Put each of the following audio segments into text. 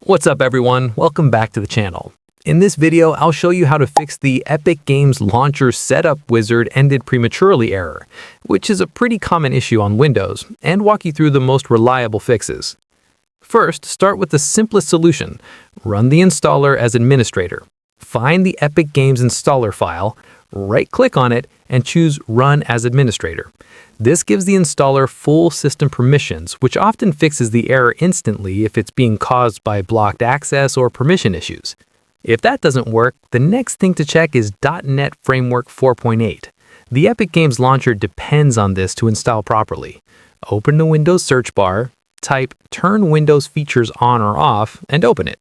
What's up everyone? Welcome back to the channel. In this video, I'll show you how to fix the Epic Games Launcher Setup Wizard Ended Prematurely error, which is a pretty common issue on Windows, and walk you through the most reliable fixes. First, start with the simplest solution. Run the installer as administrator. Find the Epic Games installer file, right-click on it, and choose Run as Administrator. This gives the installer full system permissions, which often fixes the error instantly if it's being caused by blocked access or permission issues. If that doesn't work, the next thing to check is .NET Framework 4.8. The Epic Games Launcher depends on this to install properly. Open the Windows search bar, type Turn Windows Features On or Off, and open it.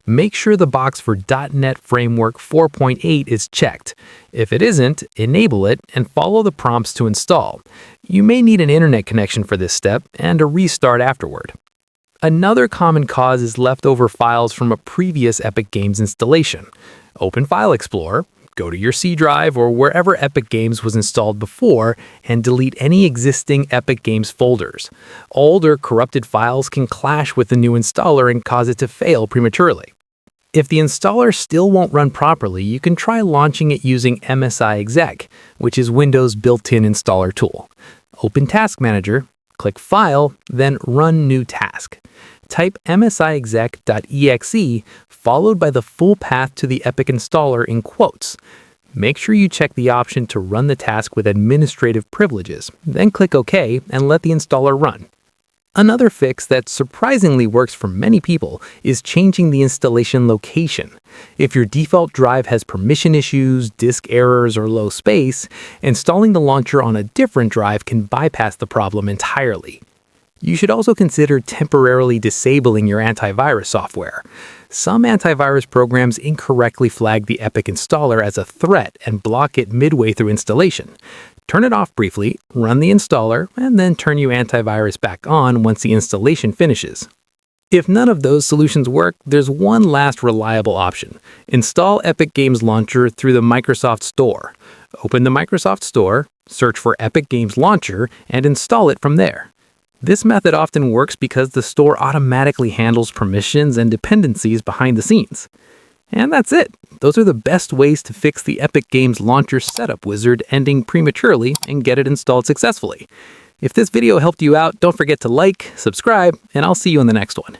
Make sure the box for .NET Framework 4.8 is checked. If it isn't, enable it and follow the prompts to install. You may need an internet connection for this step and a restart afterward. Another common cause is leftover files from a previous Epic Games installation. Open File Explorer, go to your C drive or wherever Epic Games was installed before, and delete any existing Epic Games folders. Old or corrupted files can clash with the new installer and cause it to fail prematurely. If the installer still won't run properly, you can try launching it using MSI Exec, which is Windows' built-in installer tool. Open Task Manager, click File, then Run New Task. Type msiexec.exe followed by the full path to the Epic installer in quotes. Make sure you check the option to run the task with administrative privileges, then click OK and let the installer run. Another fix that surprisingly works for many people is changing the installation location. If your default drive has permission issues, disk errors, or low space, installing the launcher on a different drive can bypass the problem entirely. You should also consider temporarily disabling your antivirus software. Some antivirus programs incorrectly flag the Epic installer as a threat and block it midway through installation. Turn it off briefly, run the installer, and then turn your antivirus back on once the installation finishes. If none of those solutions work, there's one last reliable option. Install Epic Games Launcher through the Microsoft Store. Open the Microsoft Store, search for Epic Games Launcher, and install it from there. This method often works because the store automatically handles permissions and dependencies behind the scenes. And that's it. Those are the best ways to fix the Epic Games Launcher Setup Wizard ending prematurely and get it installed successfully. If this video helped you out, don't forget to like, subscribe, and I'll see you in the next one.